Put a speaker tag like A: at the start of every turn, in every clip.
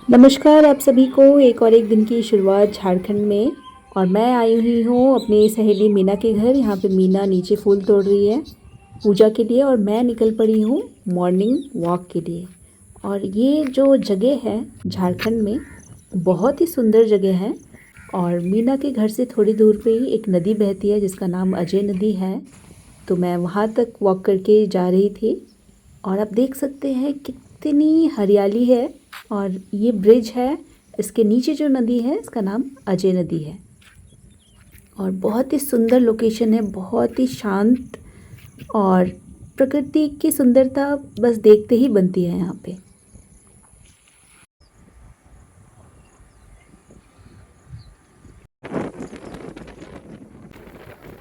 A: नमस्कार आप सभी को एक और एक दिन की शुरुआत झारखंड में। और मैं आई हुई हूँ अपनी सहेली मीना के घर। यहाँ पे मीना नीचे फूल तोड़ रही है पूजा के लिए और मैं निकल पड़ी हूँ मॉर्निंग वॉक के लिए। और ये जो जगह है झारखंड में बहुत ही सुंदर जगह है। और मीना के घर से थोड़ी दूर पे ही एक नदी बहती है जिसका नाम अजय नदी है। तो मैं वहाँ तक वॉक करके जा रही थी और आप देख सकते हैं कितनी हरियाली है। और ये ब्रिज है, इसके नीचे जो नदी है इसका नाम अजय नदी है। और बहुत ही सुंदर लोकेशन है, बहुत ही शांत। और प्रकृति की सुंदरता बस देखते ही बनती है यहाँ पे।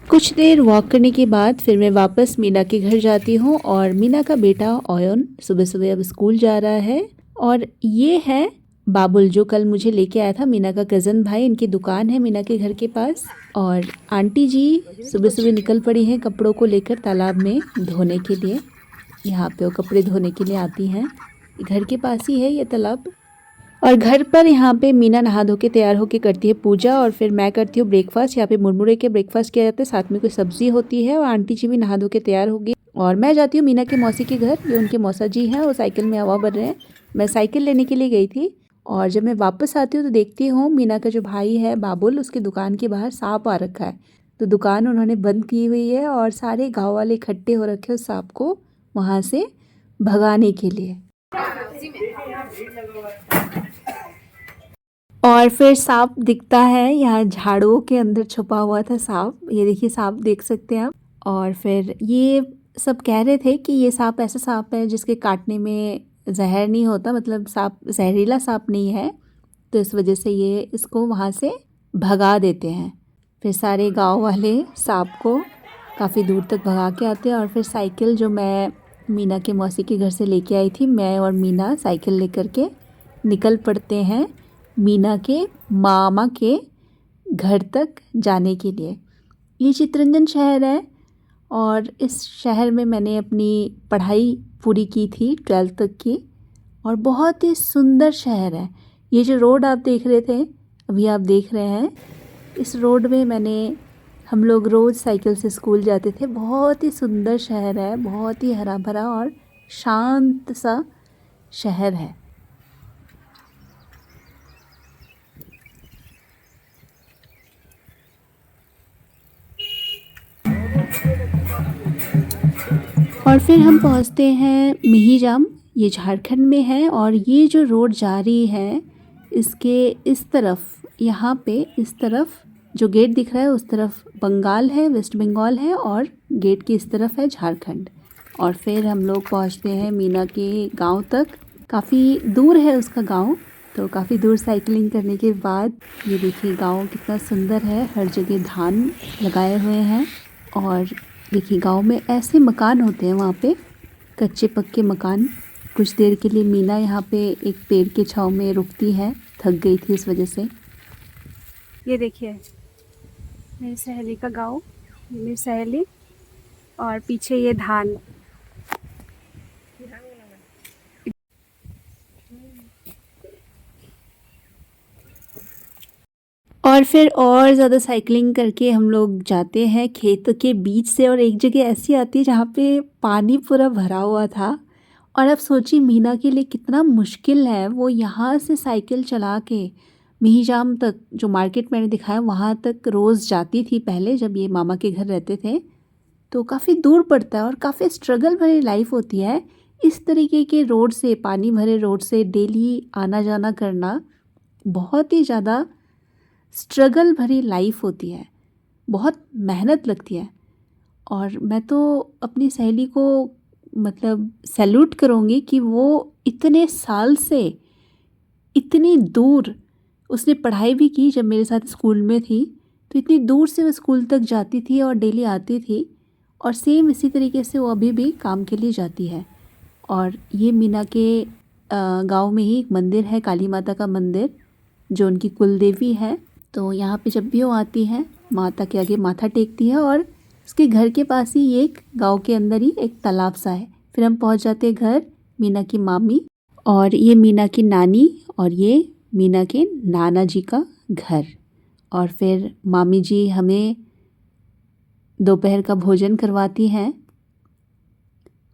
A: कुछ देर वॉक करने के बाद फिर मैं वापस मीना के घर जाती हूँ। और मीना का बेटा ओयन सुबह सुबह अब स्कूल जा रहा है। और ये है बाबुल जो कल मुझे लेके आया था, मीना का कज़न भाई। इनकी दुकान है मीना के घर के पास। और आंटी जी सुबह सुबह निकल पड़ी हैं कपड़ों को लेकर तालाब में धोने के लिए। यहाँ पे वो कपड़े धोने के लिए आती हैं। घर के पास ही है ये तालाब। और घर पर यहाँ पे मीना नहा धो के तैयार होके करती है पूजा। और फिर मैं करती हूँ ब्रेकफास्ट। यहाँ पे मुरमुरे के ब्रेकफास्ट किया जाता है, साथ में कोई सब्जी होती है। और आंटी जी भी नहा धो के तैयार हो गई और मैं जाती हूँ मीना के मौसी के घर। ये उनके मौसा जी हैं, वो साइकिल में हवा भर रहे हैं। मैं साइकिल लेने के लिए गई थी और जब मैं वापस आती हूँ तो देखती हूँ मीना का जो भाई है बाबुल, उसकी दुकान के बाहर सांप आ रखा है। तो दुकान उन्होंने बंद की हुई है और सारे गाँव वाले इकट्ठे हो रखे उस सांप को वहाँ से भगाने के लिए। और फिर सांप दिखता है, यहाँ झाड़ुओं के अंदर छुपा हुआ था सांप। ये देखिए सांप देख सकते हैं आप। और फिर ये सब कह रहे थे कि ये सांप ऐसा सांप है जिसके काटने में जहर नहीं होता, मतलब सांप जहरीला सांप नहीं है। तो इस वजह से ये इसको वहाँ से भगा देते हैं। फिर सारे गांव वाले सांप को काफ़ी दूर तक भगा के आते हैं। और फिर साइकिल जो मैं मीना के मौसी के घर से लेके आई थी, मैं और मीना साइकिल लेकर के निकल पड़ते हैं मीना के मामा के घर तक जाने के लिए। ये चितरंजन शहर है और इस शहर में मैंने अपनी पढ़ाई पूरी की थी 12th तक की। और बहुत ही सुंदर शहर है। ये जो रोड आप देख रहे थे, अभी आप देख रहे हैं, इस रोड में हम लोग रोज़ साइकिल से स्कूल जाते थे। बहुत ही सुंदर शहर है, बहुत ही हरा भरा और शांत सा शहर है। और फिर हम पहुंचते हैं मिहिजाम, ये झारखंड में है। और ये जो रोड जा रही है इसके इस तरफ, यहाँ पे इस तरफ जो गेट दिख रहा है उस तरफ बंगाल है, वेस्ट बंगाल है। और गेट की इस तरफ है झारखंड। और फिर हम लोग पहुँचते हैं मीना के गांव तक। काफ़ी दूर है उसका गांव, तो काफ़ी दूर साइकिलिंग करने के बाद ये देखिए गांव कितना सुंदर है। हर जगह धान लगाए हुए हैं। और देखिए गांव में ऐसे मकान होते हैं, वहाँ पे कच्चे पक्के मकान। कुछ देर के लिए मीना यहाँ पे एक पेड़ के छांव में रुकती है, थक गई थी इस वजह से।
B: ये देखिए मेरी सहेली का गाँव, ये मेरी सहेली। और पीछे ये धान।
A: और फिर और ज़्यादा साइकिलिंग करके हम लोग जाते हैं खेत के बीच से। और एक जगह ऐसी आती है जहाँ पे पानी पूरा भरा हुआ था। और अब सोचिए मीना के लिए कितना मुश्किल है, वो यहाँ से साइकिल चला के मिहिजाम तक, जो मार्केट मैंने दिखाया वहाँ तक रोज़ जाती थी पहले जब ये मामा के घर रहते थे। तो काफ़ी दूर पड़ता है और काफ़ी स्ट्रगल भरी लाइफ होती है। इस तरीके के रोड से, पानी भरे रोड से डेली आना जाना करना बहुत ही ज़्यादा स्ट्रगल भरी लाइफ होती है, बहुत मेहनत लगती है। और मैं तो अपनी सहेली को मतलब सैल्यूट करूँगी कि वो इतने साल से इतनी दूर, उसने पढ़ाई भी की जब मेरे साथ स्कूल में थी, तो इतनी दूर से वो स्कूल तक जाती थी और डेली आती थी। और सेम इसी तरीके से वो अभी भी काम के लिए जाती है। और ये मीना के गांव में ही एक मंदिर है, काली माता का मंदिर, जो उनकी कुल देवी है। तो यहाँ पे जब भी वो आती हैं माता के आगे माथा टेकती है। और उसके घर के पास ही एक गांव के अंदर ही एक तालाब सा है। फिर हम पहुँच जाते हैं घर, मीना की मामी और ये मीना की नानी और ये मीना के नाना जी का घर। और फिर मामी जी हमें दोपहर का भोजन करवाती हैं।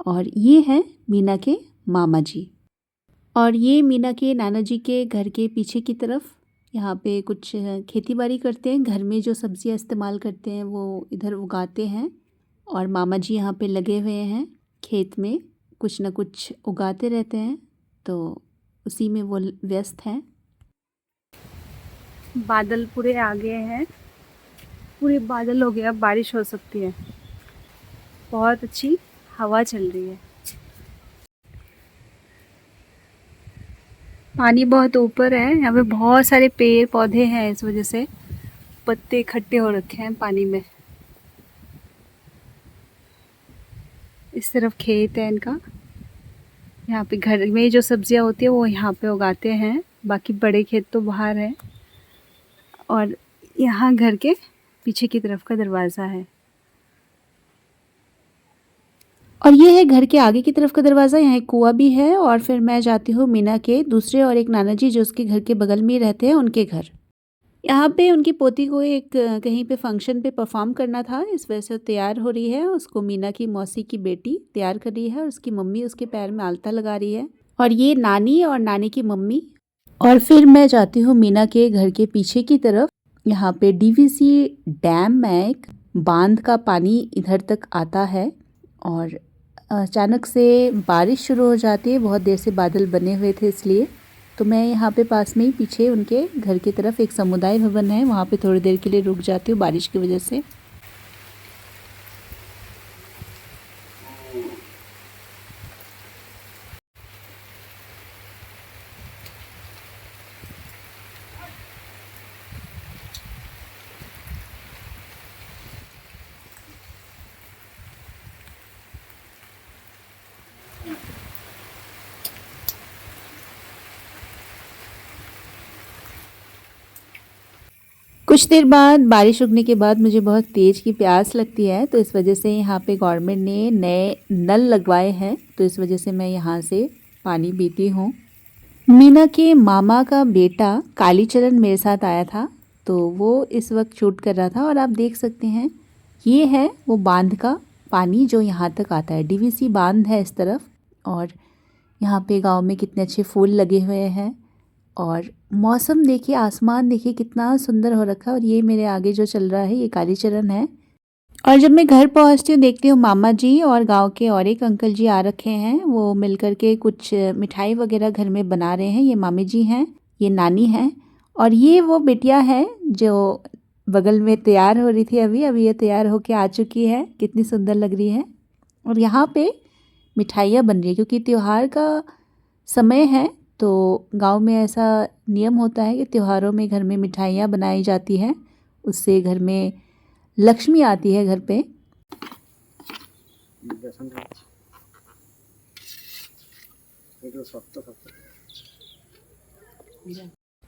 A: और ये हैं मीना के मामा जी। और ये मीना के नाना जी के घर के पीछे की तरफ यहाँ पे कुछ खेती बाड़ी करते हैं। घर में जो सब्जियाँ इस्तेमाल करते हैं वो इधर उगाते हैं। और मामा जी यहाँ पे लगे हुए हैं खेत में, कुछ ना कुछ उगाते रहते हैं, तो उसी में वो व्यस्त हैं।
B: बादल पूरे आ गए हैं, पूरे बादल हो गया, बारिश हो सकती है। बहुत अच्छी हवा चल रही है। पानी बहुत ऊपर है, यहाँ पे बहुत सारे पेड़ पौधे हैं, इस वजह से पत्ते इकट्ठे हो रखे हैं पानी में। इस तरफ खेत है इनका। यहाँ पे घर में जो सब्जियाँ होती है वो यहाँ पे उगाते हैं, बाकी बड़े खेत तो बाहर है। और यहाँ घर के पीछे की तरफ का दरवाज़ा है।
A: और ये है घर के आगे की तरफ का दरवाज़ा। यहाँ एक कुआं भी है। और फिर मैं जाती हूँ मीना के दूसरे और एक नाना जी जो उसके घर के बगल में ही रहते हैं, उनके घर। यहाँ पे उनकी पोती को एक कहीं पे फंक्शन पे परफॉर्म करना था, इस वजह से वो तैयार हो रही है। उसको मीना की मौसी की बेटी तैयार कर रही है और उसकी मम्मी उसके पैर में आलता लगा रही है। और ये नानी और नानी की मम्मी। और फिर मैं जाती हूँ मीना के घर के पीछे की तरफ। यहाँ पे डीवीसी डैम में एक बांध का पानी इधर तक आता है और अचानक से बारिश शुरू हो जाती है। बहुत देर से बादल बने हुए थे इसलिए। तो मैं यहाँ पे पास में ही पीछे उनके घर की तरफ एक समुदाय भवन है, वहाँ पे थोड़ी देर के लिए रुक जाती हूँ बारिश की वजह से। कुछ देर बाद बारिश रुकने के बाद मुझे बहुत तेज़ की प्यास लगती है, तो इस वजह से यहाँ पे गवर्नमेंट ने नए नल लगवाए हैं, तो इस वजह से मैं यहाँ से पानी पीती हूँ। मीना के मामा का बेटा कालीचरण मेरे साथ आया था, तो वो इस वक्त शूट कर रहा था। और आप देख सकते हैं ये है वो बांध का पानी जो यहाँ तक आता है। डीवीसी बांध है इस तरफ। और यहाँ पे गांव में कितने अच्छे फूल लगे हुए हैं। और मौसम देखिए, आसमान देखिए कितना सुंदर हो रखा है। और ये मेरे आगे जो चल रहा है ये कालीचरण है। और जब मैं घर पहुंचती हूँ देखती हूँ मामा जी और गांव के और एक अंकल जी आ रखे हैं। वो मिलकर के कुछ मिठाई वगैरह घर में बना रहे हैं। ये मामी जी हैं, ये नानी हैं, और ये वो बिटिया है जो बगल में तैयार हो रही थी। अभी ये तैयार होके आ चुकी है, कितनी सुंदर लग रही है। और यहाँ पे मिठाइयाँ बन रही है क्योंकि त्योहार का समय है, तो गांव में ऐसा नियम होता है कि त्योहारों में घर में मिठाइयाँ बनाई जाती हैं, उससे घर में लक्ष्मी आती है घर पे।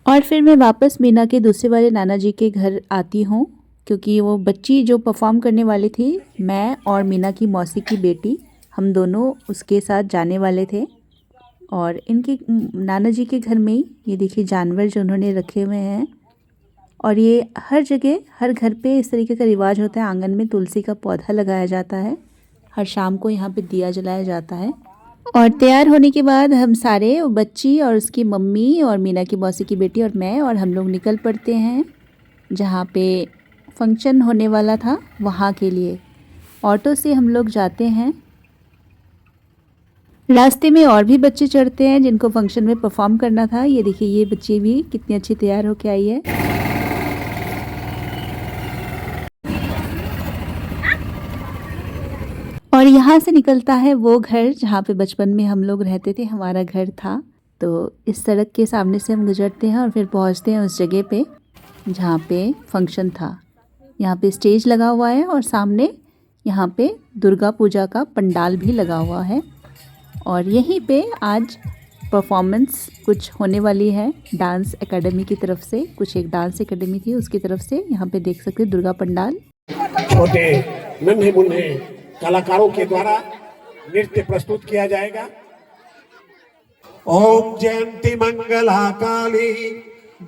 A: और फिर मैं वापस मीना के दूसरे वाले नाना जी के घर आती हूँ क्योंकि वो बच्ची जो परफॉर्म करने वाली थी, मैं और मीना की मौसी की बेटी, हम दोनों उसके साथ जाने वाले थे। और इनके नाना जी के घर में ही ये देखिए जानवर जो उन्होंने रखे हुए हैं। और ये हर जगह हर घर पे इस तरीके का रिवाज होता है, आंगन में तुलसी का पौधा लगाया जाता है, हर शाम को यहाँ पे दिया जलाया जाता है। और तैयार होने के बाद हम सारे, बच्ची और उसकी मम्मी और मीना की मौसी की बेटी और मैं, और हम लोग निकल पड़ते हैं जहाँ पे फंक्शन होने वाला था वहाँ के लिए। ऑटो से हम लोग जाते हैं। रास्ते में और भी बच्चे चढ़ते हैं जिनको फंक्शन में परफॉर्म करना था। ये देखिए ये बच्ची भी कितनी अच्छी तैयार होके आई है। और यहाँ से निकलता है वो घर जहाँ पे बचपन में हम लोग रहते थे, हमारा घर था। तो इस सड़क के सामने से हम गुजरते हैं और फिर पहुँचते हैं उस जगह पे जहाँ पे फंक्शन था। यहाँ पे स्टेज लगा हुआ है और सामने यहाँ पे दुर्गा पूजा का पंडाल भी लगा हुआ है। और यहीं पे आज परफॉर्मेंस कुछ होने वाली है डांस एकेडमी की तरफ से। कुछ एक डांस एकेडमी थी उसकी तरफ से। यहाँ पे देख सकते हैं दुर्गा पंडाल।
C: छोटे नन्हे मुन्ने कलाकारों के द्वारा नृत्य प्रस्तुत किया जाएगा। ओम जयंती मंगला काली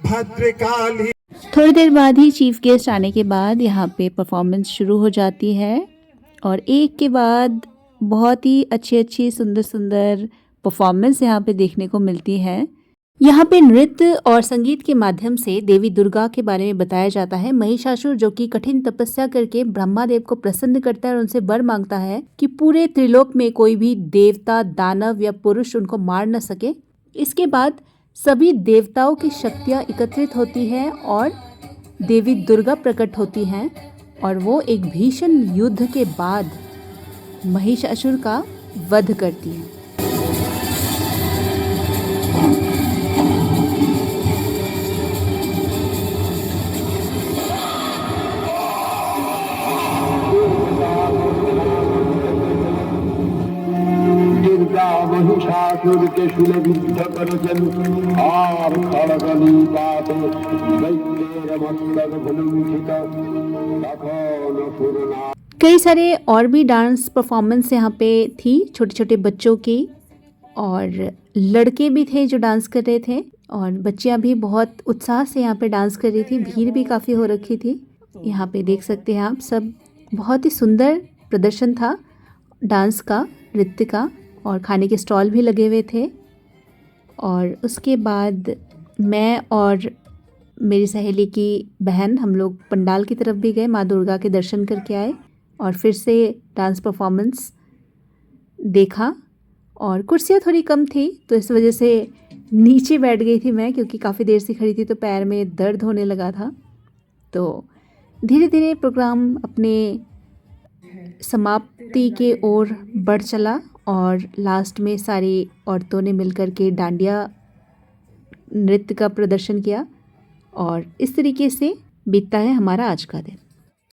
C: भद्रकाली।
A: थोड़ी देर बाद ही चीफ गेस्ट आने के बाद यहाँ पे परफॉर्मेंस शुरू हो जाती है और एक के बाद बहुत ही अच्छी अच्छी सुंदर सुंदर परफॉर्मेंस यहाँ पे देखने को मिलती है। यहाँ पे नृत्य और संगीत के माध्यम से देवी दुर्गा के बारे में बताया जाता है। महिषासुर जो कि कठिन तपस्या करके ब्रह्मा देव को प्रसन्न करता है और उनसे वर मांगता है कि पूरे त्रिलोक में कोई भी देवता, दानव या पुरुष उनको मार न सके। इसके बाद सभी देवताओं की शक्तियाँ एकत्रित होती हैं और देवी दुर्गा प्रकट होती हैं और वो एक भीषण युद्ध के बाद महिषासुर का वध करती हैं।
D: महिषासुर के सुलभित करजन और खड़गनी पाते दैत्यर मस्तक भुलुंठित तखन सुरना।
A: कई सारे और भी डांस परफॉर्मेंस यहाँ पे थी, छोटे छोटे बच्चों की, और लड़के भी थे जो डांस कर रहे थे और बच्चियाँ भी बहुत उत्साह से यहाँ पे डांस कर रही थी। भीड़ भी काफ़ी हो रखी थी। यहाँ पे देख सकते हैं आप सब, बहुत ही सुंदर प्रदर्शन था डांस का, नृत्य का, और खाने के स्टॉल भी लगे हुए थे। और उसके बाद मैं और मेरी सहेली की बहन हम लोग पंडाल की तरफ भी गए, माँ दुर्गा के दर्शन करके आए और फिर से डांस परफॉर्मेंस देखा। और कुर्सियाँ थोड़ी कम थी तो इस वजह से नीचे बैठ गई थी मैं, क्योंकि काफ़ी देर से खड़ी थी तो पैर में दर्द होने लगा था। तो धीरे धीरे प्रोग्राम अपने समाप्ति के ओर बढ़ चला और लास्ट में सारी औरतों ने मिलकर के डांडिया नृत्य का प्रदर्शन किया और इस तरीके से बीतता है हमारा आज का दिन।